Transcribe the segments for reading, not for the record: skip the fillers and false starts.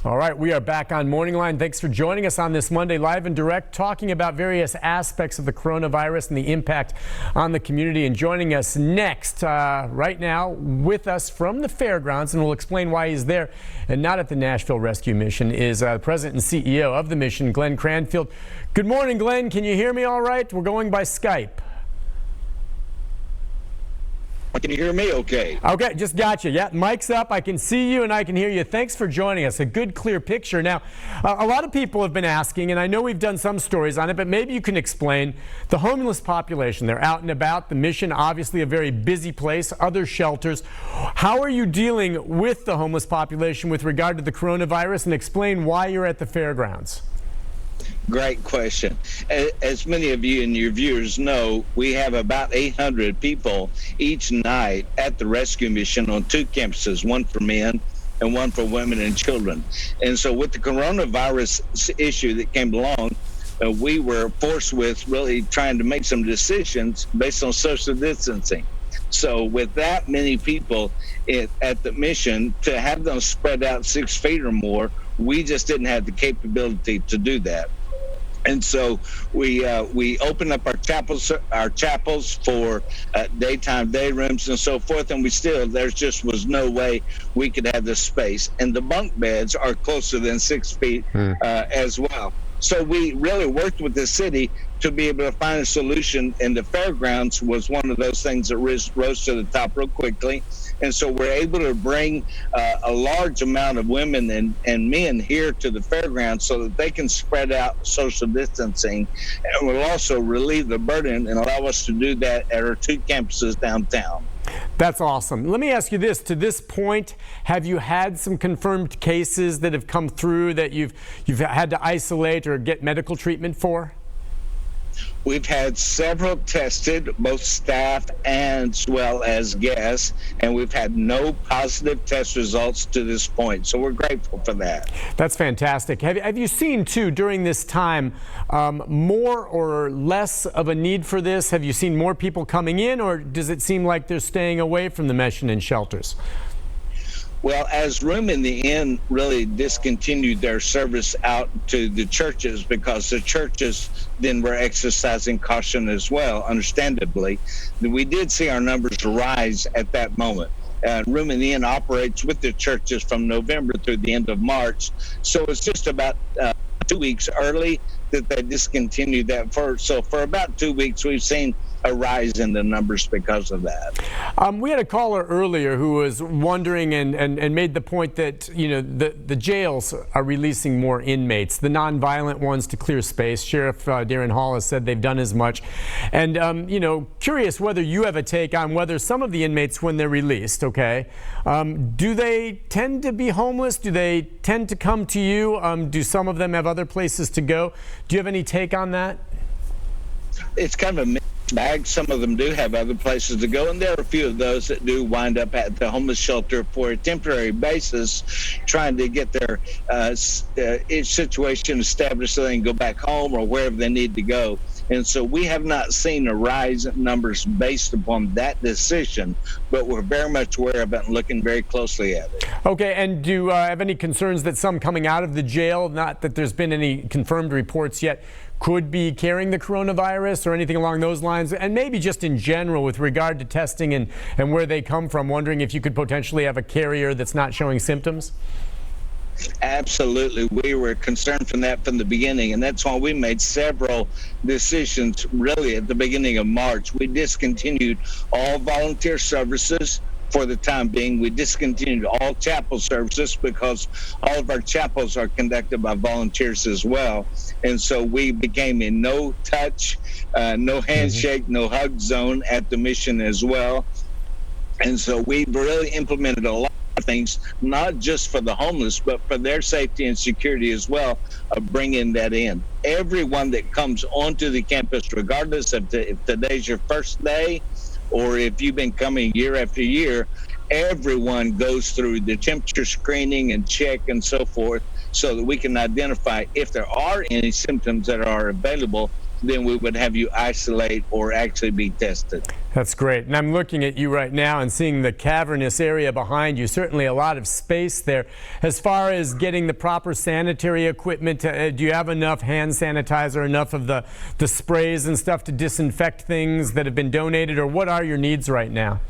All right, we are back on MorningLine. Thanks for joining us on this Monday, live and direct, talking about various aspects of the coronavirus and the impact on the community. And joining us next, right now, with us from the fairgrounds, and we'll explain why he's there and not at the Nashville Rescue Mission, is President and CEO of the mission, Glenn Cranfield. Good morning, Glenn. Can you hear me all right? We're going by Skype. Can you hear me okay? Okay, just got you. Yeah, mic's up. I can see you and I can hear you. Thanks for joining us. A good, clear picture. Now, a lot of people have been asking, and I know we've done some stories on it, but maybe you can explain the homeless population. They're out and about. The mission, obviously a very busy place, other shelters. How are you dealing with the homeless population with regard to the coronavirus, and explain why you're at the fairgrounds? Great question. As many of you and your viewers know, we have about 800 people each night at the rescue mission on two campuses, one for men and one for women and children. And so with the coronavirus issue that came along, we were forced with really trying to make some decisions based on social distancing. So with that many people at the mission, to have them spread out 6 feet or more, we just didn't have the capability to do that. And so we opened up our chapels for daytime day rooms and so forth, and there just was no way we could have the space. And the bunk beds are closer than 6 feet as well. So we really worked with the city to be able to find a solution, and the fairgrounds was one of those things that rose to the top real quickly. And so we're able to bring a large amount of women and men here to the fairgrounds so that they can spread out social distancing, and will also relieve the burden and allow us to do that at our 2 campuses downtown. That's awesome. Let me ask you this. To this point, have you had some confirmed cases that have come through that you've had to isolate or get medical treatment for? We've had several tested, both staff as well as guests, and we've had no positive test results to this point. So we're grateful for that. That's fantastic. Have you seen, too, during this time, more or less of a need for this? Have you seen more people coming in, or does it seem like they're staying away from the mission and shelters? Well, as Room in the Inn really discontinued their service out to the churches, because the churches then were exercising caution as well, understandably, we did see our numbers rise at that moment. Room in the Inn operates with the churches from November through the end of March, so it's just about 2 weeks early that they discontinued that. So for about 2 weeks, we've seen a rise in the numbers because of that. We had a caller earlier who was wondering and made the point that, you know, the jails are releasing more inmates, the nonviolent ones, to clear space. Sheriff Darren Hall has said they've done as much. And, you know, curious whether you have a take on whether some of the inmates, when they're released, okay, do they tend to be homeless? Do they tend to come to you? Do some of them have other places to go? Do you have any take on that? It's kind of a mixed bag. Some of them do have other places to go, and there are a few of those that do wind up at the homeless shelter for a temporary basis, trying to get their situation established so they can go back home or wherever they need to go. And so we have not seen a rise in numbers based upon that decision, but we're very much aware of it and looking very closely at it. Okay, and do you have any concerns that some coming out of the jail, not that there's been any confirmed reports yet, could be carrying the coronavirus or anything along those lines? And maybe just in general with regard to testing and where they come from, wondering if you could potentially have a carrier that's not showing symptoms? Absolutely. We were concerned from the beginning, and that's why we made several decisions really at the beginning of March. We discontinued all volunteer services for the time being. We discontinued all chapel services because all of our chapels are conducted by volunteers as well. And so we became a no touch, no handshake, no hug zone at the mission as well. And so we really implemented a lot of things, not just for the homeless, but for their safety and security as well, of bringing that in. Everyone that comes onto the campus, regardless of if today's your first day or if you've been coming year after year, everyone goes through the temperature screening and check and so forth, so that we can identify if there are any symptoms that are available, then we would have you isolate or actually be tested. That's great. And I'm looking at you right now and seeing the cavernous area behind you. Certainly a lot of space there. As far as getting the proper sanitary equipment, do you have enough hand sanitizer, enough of the sprays and stuff to disinfect things that have been donated, or what are your needs right now?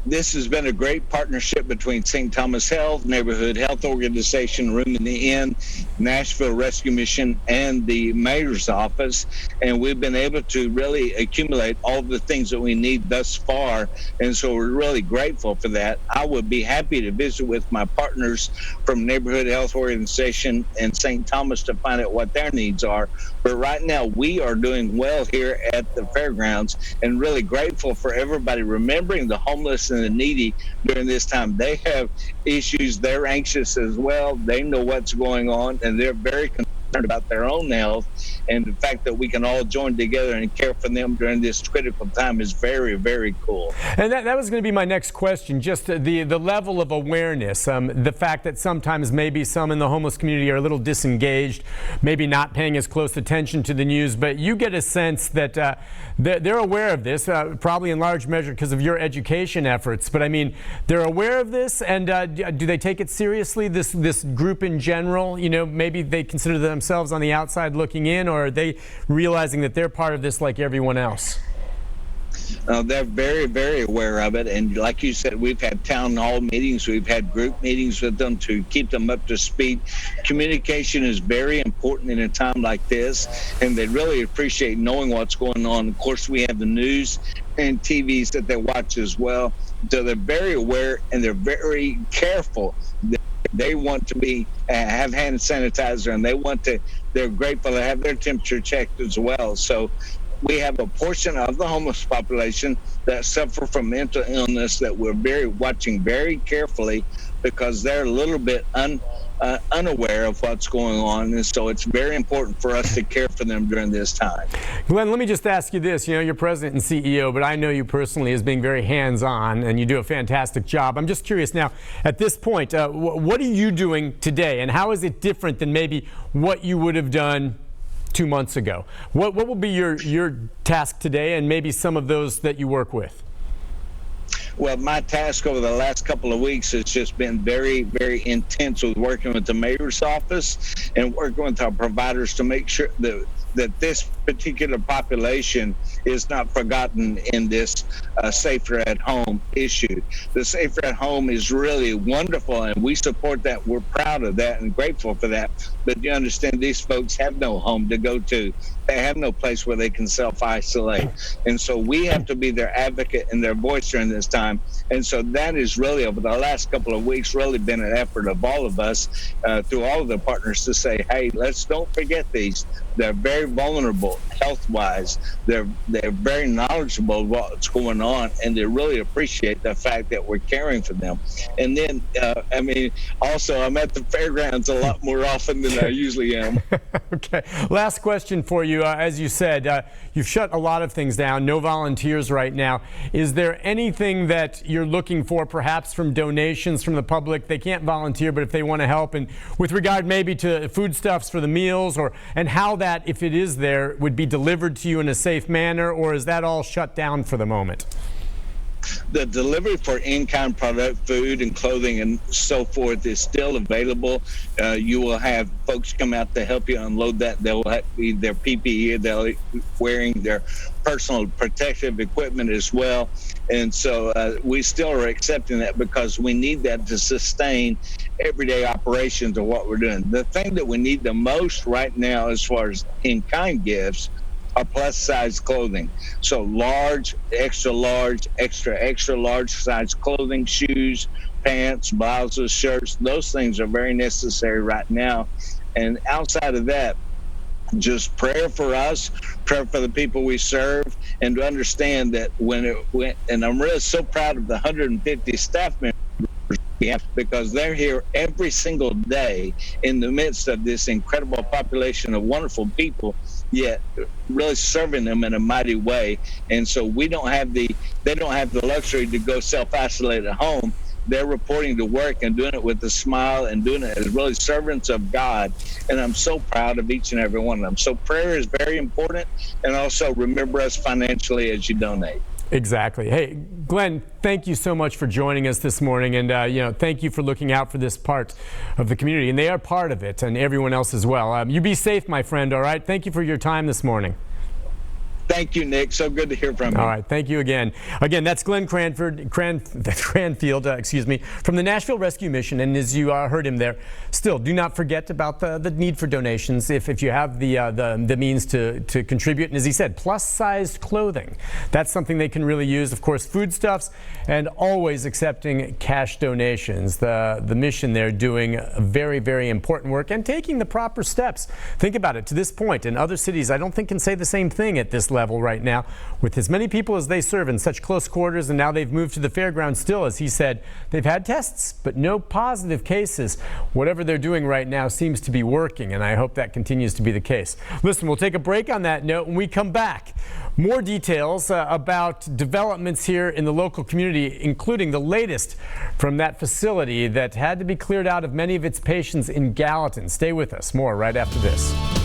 This has been a great partnership between St. Thomas Health, Neighborhood Health Organization, Room in the Inn, Nashville Rescue Mission, and the mayor's office. And we've been able to really accumulate all the things that we need thus far. And so we're really grateful for that. I would be happy to visit with my partners from Neighborhood Health Organization and St. Thomas to find out what their needs are. But right now, we are doing well here at the fairgrounds, and really grateful for everybody remembering the homeless and the needy during this time. They have issues. They're anxious as well. They know what's going on, and they're very concerned about their own health. And the fact that we can all join together and care for them during this critical time is very, very cool. And that was going to be my next question, just the level of awareness, the fact that sometimes maybe some in the homeless community are a little disengaged, maybe not paying as close attention to the news, but you get a sense that they're aware of this, probably in large measure because of your education efforts. But I mean, they're aware of this, and do they take it seriously, this group in general? You know, maybe they consider themselves on the outside looking in, or are they realizing that they're part of this like everyone else? They're very, very aware of it. And like you said, we've had town hall meetings. We've had group meetings with them to keep them up to speed. Communication is very important in a time like this, and they really appreciate knowing what's going on. Of course, we have the news and TVs that they watch as well. So they're very aware, and they're very careful. They want to have hand sanitizer, and they're grateful to have their temperature checked as well. So we have a portion of the homeless population that suffer from mental illness that we're watching very carefully, because they're a little bit unaware of what's going on. And so it's very important for us to care for them during this time. Glenn, let me just ask you this. You know, you're president and CEO, but I know you personally as being very hands-on, and you do a fantastic job. I'm just curious now, at this point, what are you doing today, and how is it different than maybe what you would have done 2 months ago? What will be your task today, and maybe some of those that you work with? Well, my task over the last couple of weeks has just been very, very intense with working with the mayor's office and working with our providers to make sure that this particular population is not forgotten in this safer at home issue. The safer at home is really wonderful, and we support that. We're proud of that and grateful for that. But you understand, these folks have no home to go to. They have no place where they can self-isolate. And so we have to be their advocate and their voice during this time. And so that is really, over the last couple of weeks, really been an effort of all of us through all of the partners to say, hey, don't forget these. They're very vulnerable health-wise. They're very knowledgeable of what's going on, and they really appreciate the fact that we're caring for them. And then, also, I'm at the fairgrounds a lot more often than I usually am. Okay. Last question for you. As you said, you've shut a lot of things down. No volunteers right now. Is there anything that you're looking for, perhaps from donations from the public? They can't volunteer, but if they want to help, and with regard maybe to foodstuffs for the meals, and how that, if it is there, would be delivered to you in a safe manner, or is that all shut down for the moment? The delivery for in-kind product, food and clothing and so forth is still available. You will have folks come out to help you unload that. They'll have their PPE, they'll be wearing their personal protective equipment as well. And so we still are accepting that, because we need that to sustain everyday operations of what we're doing. The thing that we need the most right now as far as in-kind gifts are plus size clothing. So large, extra large size clothing, shoes, pants, blouses, shirts, those things are very necessary right now. And outside of that, just prayer for us, prayer for the people we serve, and to understand that and I'm really so proud of the 150 staff members we have, because they're here every single day in the midst of this incredible population of wonderful people, yet really serving them in a mighty way. And so they don't have the luxury to go self-isolate at home. they're reporting to work and doing it with a smile and doing it as really servants of God. And I'm so proud of each and every one of them. So prayer is very important, and also remember us financially as you donate. Exactly. Hey, Glenn, thank you so much for joining us this morning, and thank you for looking out for this part of the community, and they are part of it, and everyone else as well. You be safe, my friend. All right. Thank you for your time this morning. Thank you, Nick. So good to hear from you. All right. Thank you again. Again, that's Glenn Cranfield, from the Nashville Rescue Mission. And as you heard him there, still do not forget about the need for donations if you have the means to contribute. And as he said, plus-sized clothing. That's something they can really use. Of course, foodstuffs, and always accepting cash donations. The mission there doing very, very important work and taking the proper steps. Think about it. To this point, in other cities, I don't think can say the same thing at this level right now, with as many people as they serve in such close quarters, and now they've moved to the fairground. Still, as he said, they've had tests but no positive cases. Whatever they're doing right now seems to be working, and I hope that continues to be the case. Listen, we'll take a break on that note. When we come back, more details about developments here in the local community, including the latest from that facility that had to be cleared out of many of its patients in Gallatin. Stay with us. More right after this.